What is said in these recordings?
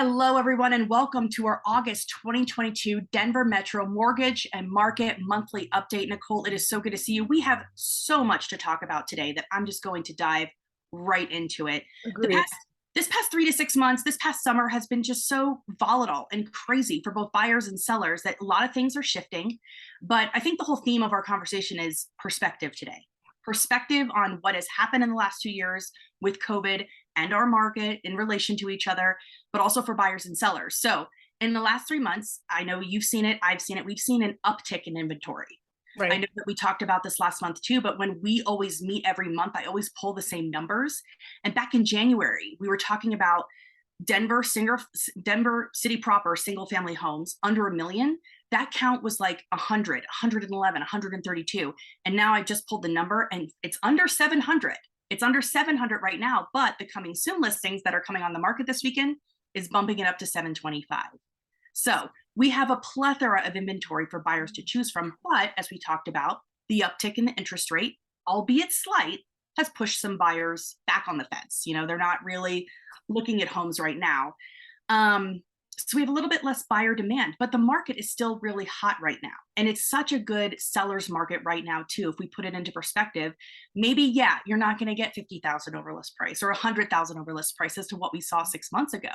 Hello, everyone, and welcome to our August 2022 Denver Metro Mortgage and Market Monthly Update. Nicole, it is so good to see you. We have so much to talk about today that I'm just going to dive right into it. Agreed. This past 3 to 6 months, this past summer has been just so volatile and crazy for both buyers and sellers that a lot of things are shifting. But I think the whole theme of our conversation is perspective today. Perspective on what has happened in the last 2 years with COVID and our market in relation to each other, but also for buyers and sellers. So in the last 3 months, I know you've seen it, I've seen it, we've seen an uptick in inventory. I Right. know that we talked about this last month too, but when we always meet every month, I always pull the same numbers. And back in January, we were talking about Denver city proper single family homes under 1 million. That count was like 100, 111, 132. And now I just pulled the number and it's under 700. It's under 700 right now, but the coming soon listings that are coming on the market this weekend is bumping it up to 725. So we have a plethora of inventory for buyers to choose from. But as we talked about, the uptick in the interest rate, albeit slight, has pushed some buyers back on the fence. They're not really looking at homes right now. So we have a little bit less buyer demand, but the market is still really hot right now. And it's such a good seller's market right now, too. If we put it into perspective, maybe, yeah, you're not going to get 50,000 over list price or 100,000 over list price as to what we saw 6 months ago.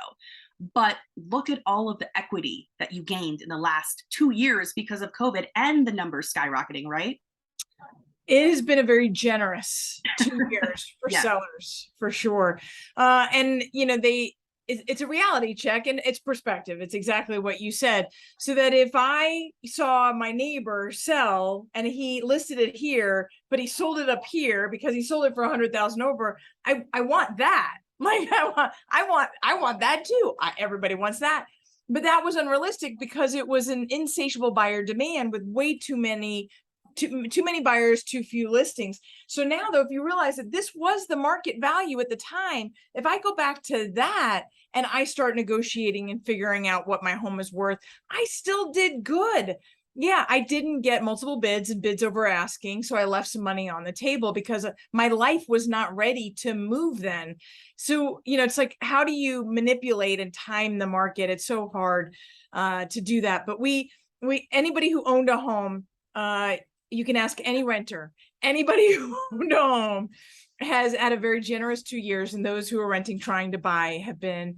But look at all of the equity that you gained in the last 2 years because of COVID and the numbers skyrocketing, right? It has been a very generous 2 years for Yes. sellers, for sure. And it's a reality check and it's perspective. It's exactly what you said. So that if I saw my neighbor sell and he listed it here, but he sold it up here because he sold it for 100,000 over, I want that. Like I want that too. Everybody wants that. But that was unrealistic because it was an insatiable buyer demand with way too many buyers, too few listings. So now, though, if you realize that this was the market value at the time, if I go back to that and I start negotiating and figuring out what my home is worth, I still did good. Yeah, I didn't get multiple bids and bids over asking. So I left some money on the table because my life was not ready to move then. So, it's like, how do you manipulate and time the market? It's so hard to do that. But anybody who owned a home, you can ask any renter, anybody who owned a home has had a very generous 2 years, and those who are renting trying to buy have been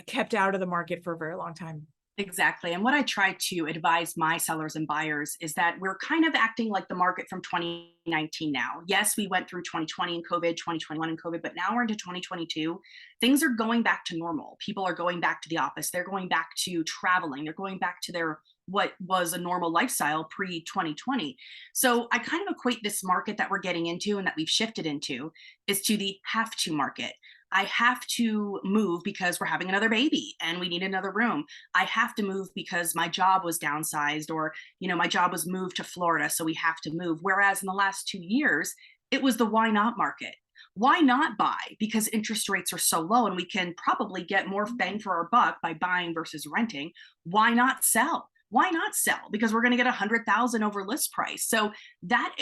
kept out of the market for a very long time. Exactly. And what I try to advise my sellers and buyers is that we're kind of acting like the market from 2019 now. Yes, we went through 2020 and COVID, 2021 and COVID, but now we're into 2022. Things are going back to normal. People are going back to the office. They're going back to traveling. They're going back to their what was a normal lifestyle pre-2020. So I kind of equate this market that we're getting into and that we've shifted into is to the have to market. I have to move because we're having another baby and we need another room. I have to move because my job was downsized or, my job was moved to Florida, so we have to move. Whereas in the last 2 years, it was the why not market. Why not buy? Because interest rates are so low and we can probably get more bang for our buck by buying versus renting. Why not sell? Why not sell? Because we're going to get 100,000 over list price. So that,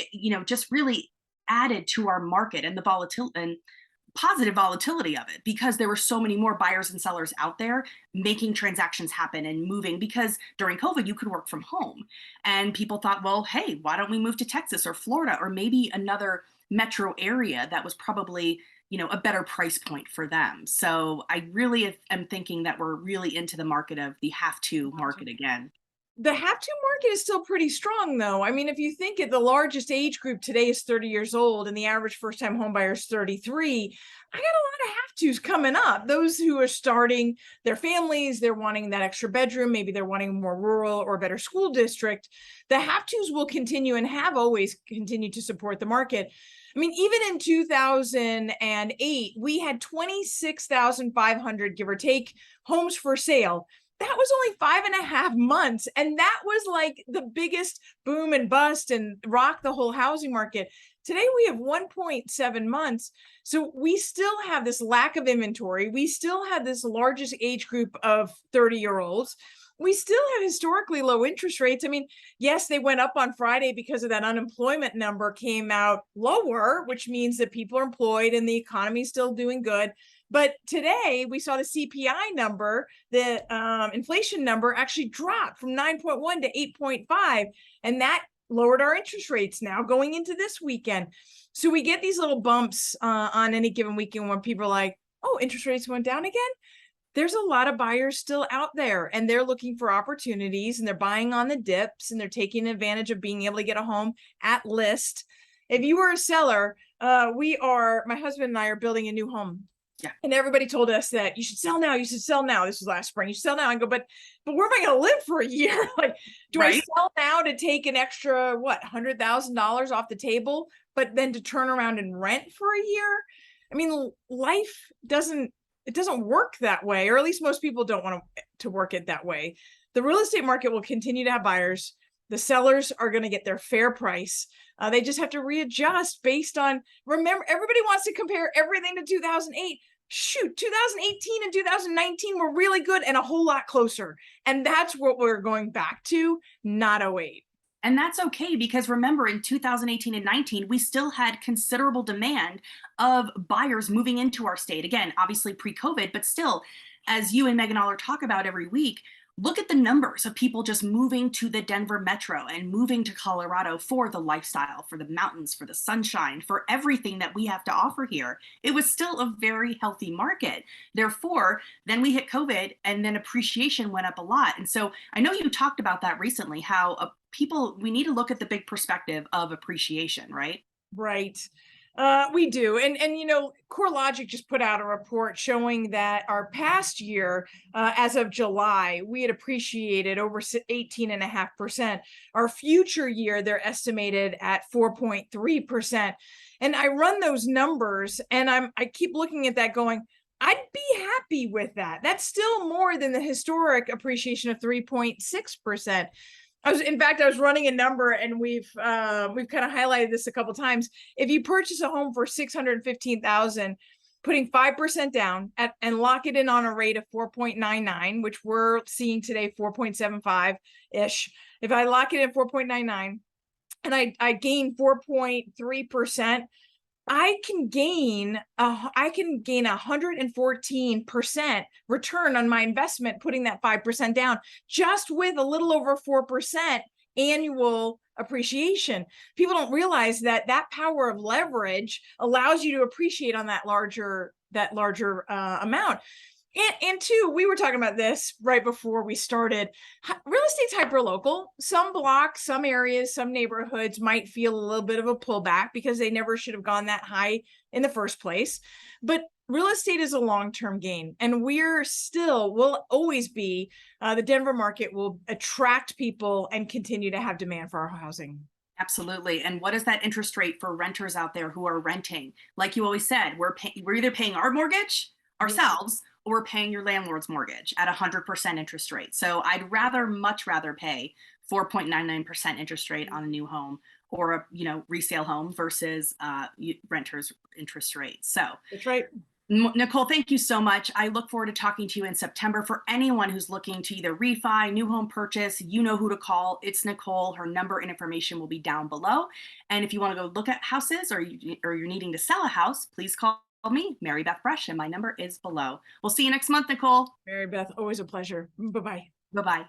just really added to our market and the volatility and positive volatility of it because there were so many more buyers and sellers out there making transactions happen and moving because during COVID, you could work from home. And people thought, well, hey, why don't we move to Texas or Florida or maybe another metro area that was probably, a better price point for them. So I really am thinking that we're really into the market of the have to market again. The have-to market is still pretty strong, though. I mean, if you think the largest age group today is 30 years old and the average first-time home buyer is 33, I got a lot of have-tos coming up. Those who are starting their families, they're wanting that extra bedroom, maybe they're wanting more rural or better school district. The have-tos will continue and have always continued to support the market. I mean, even in 2008, we had 26,500, give or take, homes for sale. That was only 5.5 months. And that was like the biggest boom and bust and rock the whole housing market. Today, we have 1.7 months. So we still have this lack of inventory. We still have this largest age group of 30-year-olds. We still have historically low interest rates. I mean, yes, they went up on Friday because of that unemployment number came out lower, which means that people are employed and the economy is still doing good. But today we saw the CPI number, the inflation number actually dropped from 9.1 to 8.5. And that lowered our interest rates now going into this weekend. So we get these little bumps on any given weekend when people are like, oh, interest rates went down again. There's a lot of buyers still out there, and they're looking for opportunities, and they're buying on the dips, and they're taking advantage of being able to get a home at list. If you were a seller, my husband and I are building a new home. Yeah. And everybody told us that you should sell now. You should sell now. This was last spring. You should sell now. I go, but where am I going to live for a year? Like, do I Right. sell now to take an extra, what, $100,000 off the table, but then to turn around and rent for a year? I mean, life doesn't work that way, or at least most people don't want to work it that way. The real estate market will continue to have buyers. The sellers are going to get their fair price. They just have to readjust based on, remember, everybody wants to compare everything to 2008. Shoot, 2018 and 2019 were really good and a whole lot closer. And that's what we're going back to, not 08. And that's okay, because remember, in 2018 and 19, we still had considerable demand of buyers moving into our state. Again, obviously pre-COVID, but still, as you and Megan Aller talk about every week, look at the numbers of people just moving to the Denver metro and moving to Colorado for the lifestyle, for the mountains, for the sunshine, for everything that we have to offer here. It was still a very healthy market. Therefore, then we hit COVID, and then appreciation went up a lot. And so I know you talked about that recently, how we need to look at the big perspective of appreciation, right? Right. We do. And CoreLogic just put out a report showing that our past year, as of July, we had appreciated over 18.5%. Our future year, they're estimated at 4.3%. And I run those numbers, and I keep looking at that going, I'd be happy with that. That's still more than the historic appreciation of 3.6%. I was running a number, and we've kind of highlighted this a couple times. If you purchase a home for $615,000, putting 5% down and lock it in on a rate of 4.99, which we're seeing today, 4.75 ish. If I lock it at 4.99 and I gain 4.3%, I can gain 114% return on my investment, putting that 5% down, just with a little over 4% annual appreciation. People don't realize that power of leverage allows you to appreciate on that larger amount. And two, we were talking about this right before we started. Real estate's hyperlocal. Some blocks, some areas, some neighborhoods might feel a little bit of a pullback because they never should have gone that high in the first place. But real estate is a long-term gain, and will always be, the Denver market will attract people and continue to have demand for our housing. Absolutely. And what is that interest rate for renters out there who are renting? Like you always said, we're either paying our mortgage ourselves, or we're paying your landlord's mortgage at 100% interest rate. So I'd much rather pay 4.99% interest rate on a new home or a resale home versus renter's interest rate. So That's right. Nicole, thank you so much. I look forward to talking to you in September. For anyone who's looking to either refi, new home purchase, you know who to call. It's Nicole. Her number and information will be down below. And if you want to go look at houses, or you're needing to sell a house, please call me, Marybeth Fresh, and my number is below. We'll see you next month, Nicole. Marybeth, always a pleasure. Bye-bye. Bye-bye.